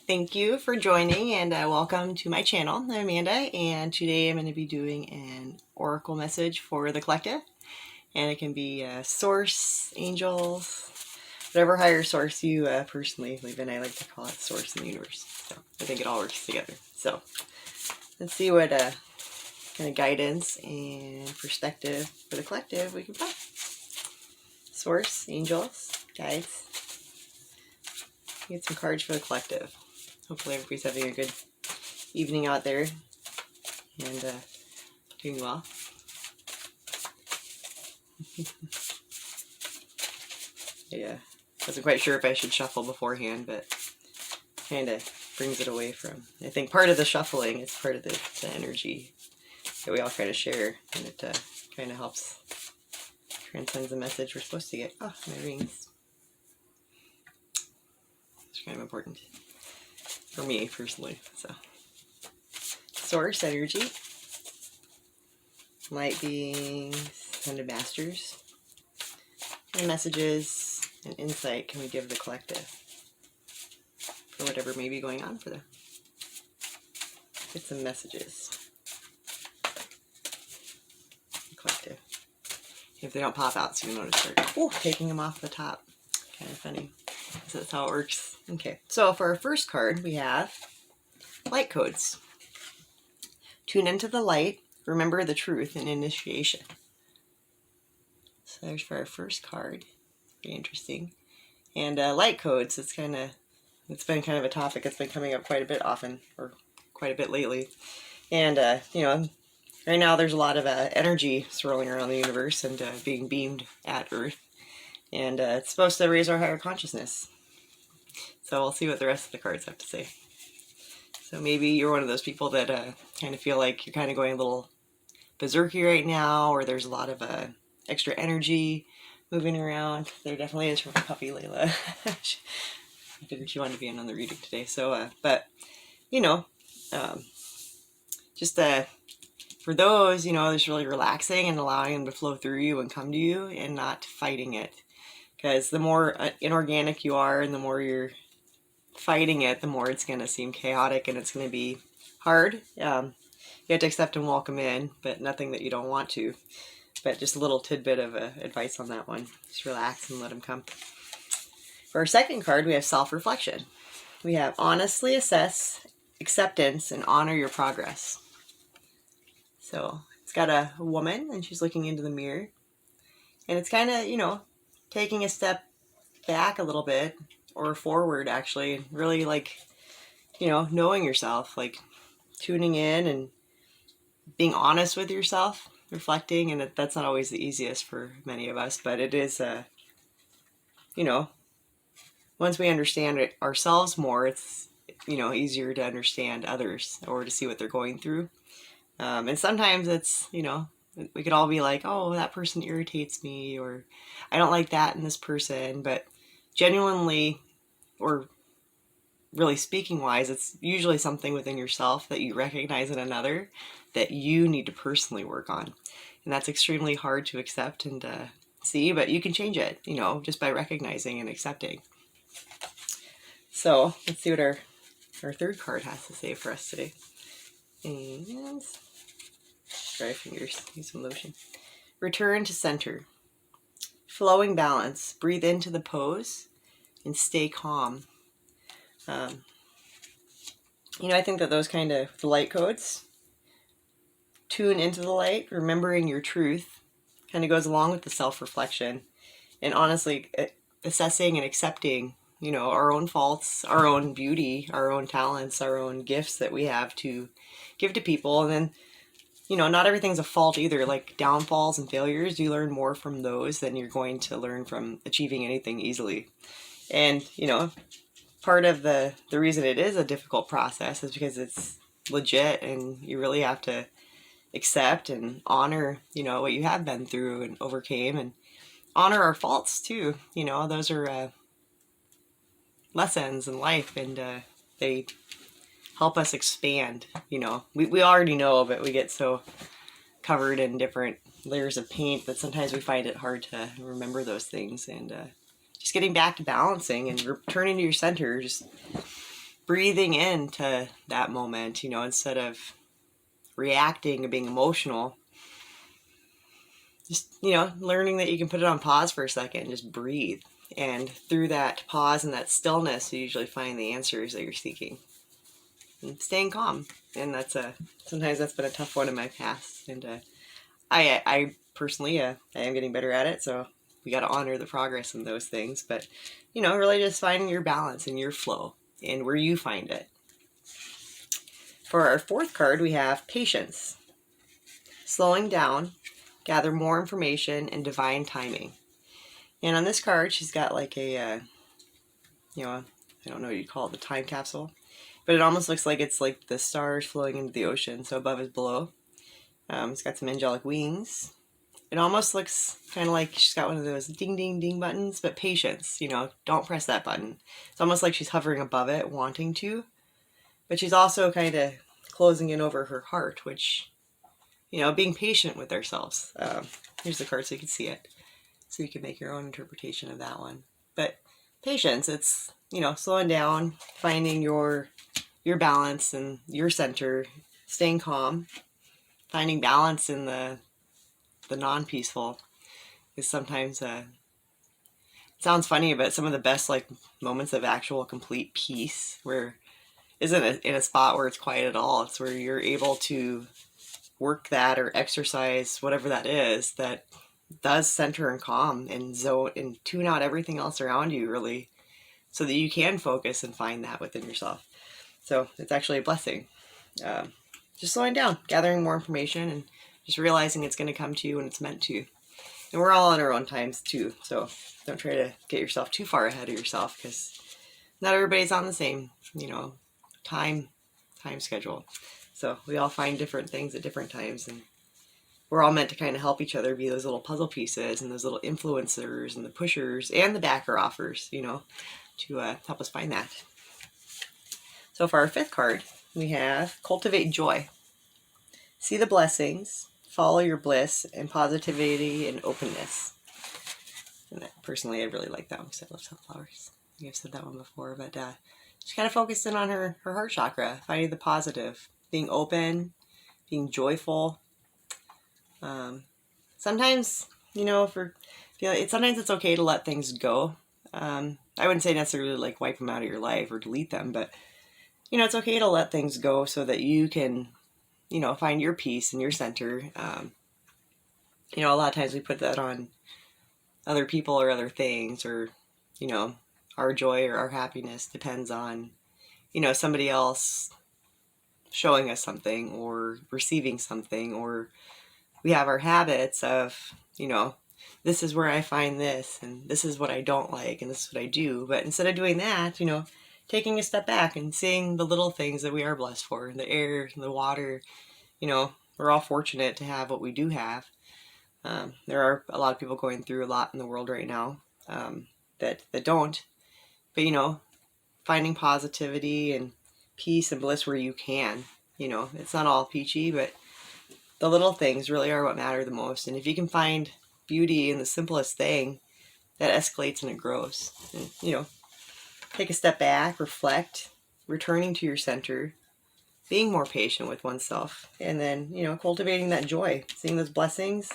Thank you for joining and welcome to my channel. I'm Amanda, and today I'm going to be doing an oracle message for the collective. And it can be source, angels, whatever higher source you personally believe in. I like to call it source in the universe. So I think it all works together. So let's see what kind of guidance and perspective for the collective we can find. Source, angels, guides. Get some cards for the collective. Hopefully everybody's having a good evening out there and doing well. Yeah, wasn't quite sure if I should shuffle beforehand, but kind of brings it away from, I think part of the shuffling is part of the energy that we all kind of share, and it kind of helps transcends the message we're supposed to get. Oh, my rings. It's kind of important for me personally. So, source energy, light beings, Ascended Masters, and messages and insight can we give the collective for whatever may be going on for them. Get some messages. The collective. If they don't pop out, so you notice they're taking them off the top. Kind of funny. So that's how it works. Okay, so for our first card, we have light codes. Tune into the light, remember the truth, and initiation. So there's for our first card. Pretty interesting. And light codes, it's been kind of a topic that's been coming up quite a bit often, or quite a bit lately. And, right now there's a lot of energy swirling around the universe and being beamed at Earth. And it's supposed to raise our higher consciousness. So we'll see what the rest of the cards have to say. So maybe you're one of those people that kind of feel like you're kind of going a little berserky right now, or there's a lot of extra energy moving around. There definitely is from puppy Layla. I figured she wanted to be in on the reading today. So, but, just for those, it's really relaxing and allowing them to flow through you and come to you and not fighting it. Because the more inorganic you are and the more you're fighting it, the more it's going to seem chaotic and it's going to be hard. You have to accept and welcome in, but nothing that you don't want to. But just a little tidbit of advice on that one. Just relax and let them come. For our second card, we have self-reflection. We have honestly assess, acceptance, and honor your progress. So it's got a woman and she's looking into the mirror. And it's kind of, taking a step back a little bit, or forward actually, really knowing yourself, tuning in and being honest with yourself, reflecting. And that's not always the easiest for many of us, but it is, once we understand it ourselves more, it's, easier to understand others or to see what they're going through. And sometimes it's, we could all be like, oh, that person irritates me, or I don't like that in this person. But genuinely, or really speaking wise, it's usually something within yourself that you recognize in another that you need to personally work on. And that's extremely hard to accept and see, but you can change it, just by recognizing and accepting. So let's see what our third card has to say for us today. And dry fingers, use some lotion. Return to center. Flowing balance. Breathe into the pose and stay calm. I think that those kind of the light codes, tune into the light, remembering your truth, kind of goes along with the self-reflection. And honestly, assessing and accepting, our own faults, our own beauty, our own talents, our own gifts that we have to give to people. And then, not everything's a fault either. Like downfalls and failures, you learn more from those than you're going to learn from achieving anything easily. And, part of the reason it is a difficult process is because it's legit and you really have to accept and honor, what you have been through and overcame, and honor our faults too. Those are lessons in life, and they help us expand. We already know, but we get so covered in different layers of paint that sometimes we find it hard to remember those things. And just getting back to balancing and returning to your center, just breathing into that moment, you know, instead of reacting and being emotional. Just, you know, learning that you can put it on pause for a second and just breathe. And through that pause and that stillness, you usually find the answers that you're seeking. And staying calm. And sometimes that's been a tough one in my past. And I personally, I am getting better at it. So we got to honor the progress in those things. But, you know, really just finding your balance and your flow and where you find it. For our fourth card, we have patience. Slowing down, gather more information, and divine timing. And on this card, she's got like a, you know, I don't know what you'd call it, the time capsule. But it almost looks like it's like the stars flowing into the ocean. So above is below. It's got some angelic wings. It almost looks kind of like she's got one of those ding, ding, ding buttons. But patience, you know, don't press that button. It's almost like she's hovering above it, wanting to. But she's also kind of closing in over her heart, which, you know, being patient with ourselves. Here's the card so you can see it. So you can make your own interpretation of that one. But patience, it's, you know, slowing down, finding your balance and your center, staying calm, finding balance in the non-peaceful is sometimes it sounds funny, but some of the best like moments of actual complete peace where isn't in a spot where it's quiet at all. It's where you're able to work that or exercise whatever that is that does center and calm and zone and tune out everything else around you, really, so that you can focus and find that within yourself. So it's actually a blessing. Just slowing down, gathering more information, and just realizing it's going to come to you when it's meant to. And we're all on our own times too, so don't try to get yourself too far ahead of yourself, because not everybody's on the same, you know, time schedule. So we all find different things at different times, and we're all meant to kind of help each other be those little puzzle pieces and those little influencers and the pushers and the backer offers, you know, to help us find that. So for our fifth card, we have cultivate joy. See the blessings, follow your bliss, and positivity and openness. And personally, I really like that one because I love sunflowers. I think I've said that one before, but she's kind of focused in on her heart chakra, finding the positive, being open, being joyful. Sometimes, you know, sometimes it's okay to let things go. I wouldn't say necessarily like wipe them out of your life or delete them, but, you know, it's okay to let things go so that you can, you know, find your peace and your center. You know, a lot of times we put that on other people or other things, or, you know, our joy or our happiness depends on, you know, somebody else showing us something or receiving something, or we have our habits of, you know, this is where I find this and this is what I don't like and this is what I do. But instead of doing that, you know, taking a step back and seeing the little things that we are blessed for, the air and the water, you know, we're all fortunate to have what we do have. There are a lot of people going through a lot in the world right now that don't. But, you know, finding positivity and peace and bliss where you can, you know, it's not all peachy, but the little things really are what matter the most. And if you can find beauty in the simplest thing, that escalates and it grows. And, you know, take a step back, reflect, returning to your center, being more patient with oneself, and then, you know, cultivating that joy, seeing those blessings,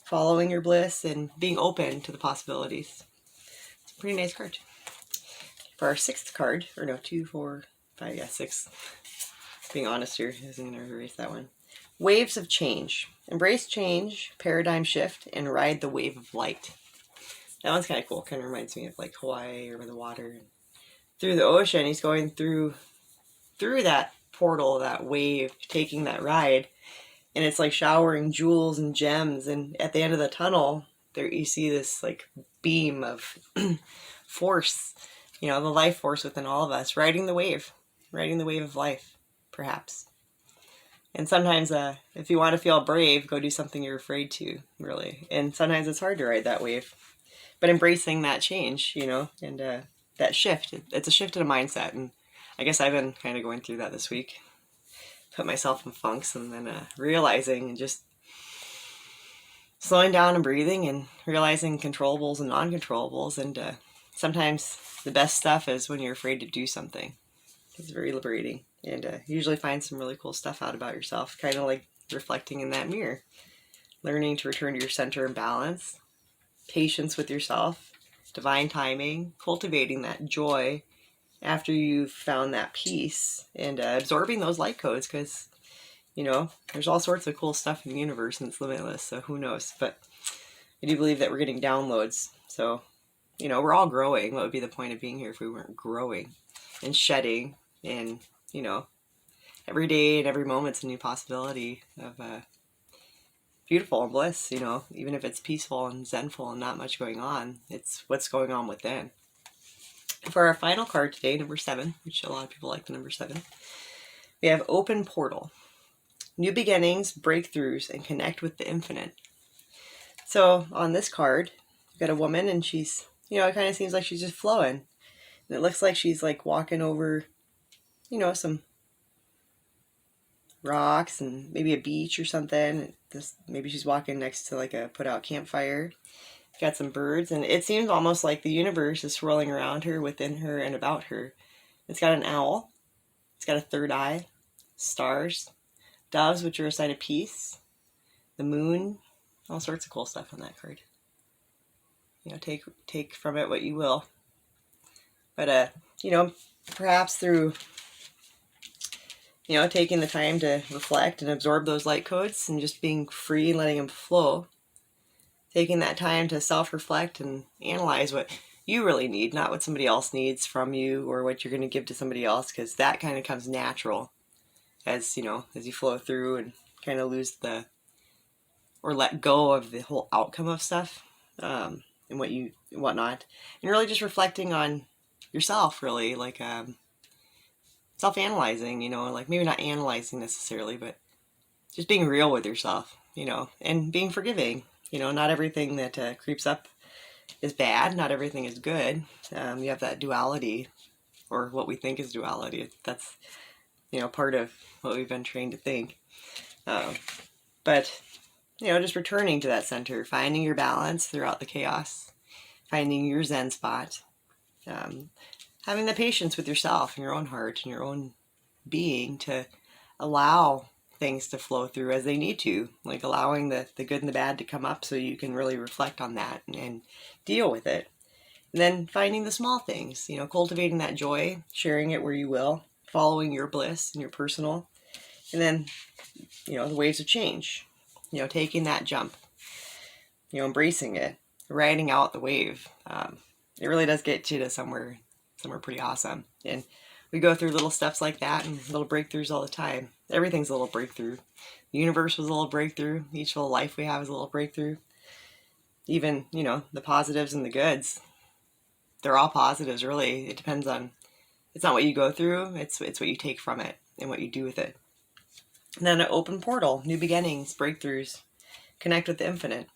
following your bliss, and being open to the possibilities. It's a pretty nice card. For our sixth card, or no, 2, 4, 5, yeah, 6. Being honest here, I wasn't going to erase that one. Waves of change. Embrace change, paradigm shift, and ride the wave of light. That one's kind of cool. Kind of reminds me of like Hawaii or the water. Through the ocean, he's going through that portal, that wave, taking that ride. And it's like showering jewels and gems. And at the end of the tunnel, there you see this like beam of force, you know, the life force within all of us, riding the wave of life, perhaps. And sometimes if you want to feel brave, go do something you're afraid to, really. And sometimes it's hard to ride that wave. But embracing that change, you know, and that shift, it's a shift in a mindset. And I guess I've been kind of going through that this week. Put myself in funks and then realizing and just slowing down and breathing and realizing controllables and non-controllables. And sometimes the best stuff is when you're afraid to do something. It's very liberating, and you usually find some really cool stuff out about yourself, kind of like reflecting in that mirror. Learning to return to your center and balance, patience with yourself, divine timing, cultivating that joy after you've found that peace, and absorbing those light codes, because there's all sorts of cool stuff in the universe and it's limitless, so who knows. But I do believe that we're getting downloads, so we're all growing. What would be the point of being here if we weren't growing and shedding? And every day and every moment's a new possibility of beautiful and bliss. Even if it's peaceful and zenful and not much going on, it's what's going on within. For our final card today, number 7, which a lot of people like the number 7, we have Open Portal. New beginnings, breakthroughs, and connect with the infinite. So on this card, you've got a woman, and she's, it kind of seems like she's just flowing. And it looks like she's like walking over, some rocks and maybe a beach or something. Maybe she's walking next to like a put out campfire. Got some birds, and it seems almost like the universe is swirling around her, within her, and about her. It's got an owl. It's got a third eye, stars, doves, which are a sign of peace, the moon, all sorts of cool stuff on that card. Take from it what you will. But perhaps through taking the time to reflect and absorb those light codes and just being free and letting them flow, taking that time to self-reflect and analyze what you really need, not what somebody else needs from you or what you're going to give to somebody else, because that kind of comes natural as you flow through and kind of or let go of the whole outcome of stuff, and whatnot, and really just reflecting on yourself, really, like self-analyzing, like maybe not analyzing necessarily, but just being real with yourself, and being forgiving. Not everything that creeps up is bad. Not everything is good. You have that duality, or what we think is duality. That's, part of what we've been trained to think. But, just returning to that center, finding your balance throughout the chaos, finding your Zen spot, having the patience with yourself and your own heart and your own being to allow things to flow through as they need to, like allowing the good and the bad to come up so you can really reflect on that and deal with it. And then finding the small things, cultivating that joy, sharing it where you will, following your bliss and your personal. And then, the waves of change, taking that jump, embracing it, riding out the wave. It really does get you to somewhere pretty awesome. And we go through little steps like that and little breakthroughs all the time. Everything's a little breakthrough. The universe was a little breakthrough. Each little life we have is a little breakthrough. Even, the positives and the goods. They're all positives, really. It depends on, it's not what you go through, it's what you take from it and what you do with it. And then an open portal, new beginnings, breakthroughs, connect with the infinite.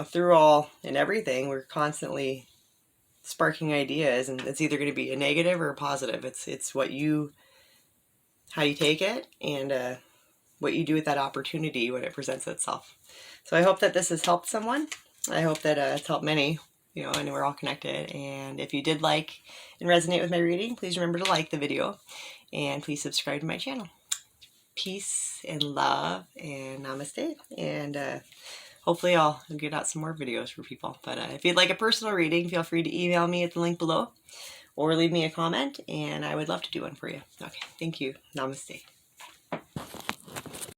Through all and everything, we're constantly sparking ideas, and it's either going to be a negative or a positive. It's how you take it, and what you do with that opportunity when it presents itself. So I hope that this has helped someone. I hope that it's helped many, and we're all connected. And if you did like and resonate with my reading, please remember to like the video, and please subscribe to my channel. Peace and love and namaste, and hopefully I'll get out some more videos for people. But if you'd like a personal reading, feel free to email me at the link below or leave me a comment, and I would love to do one for you. Okay, thank you. Namaste.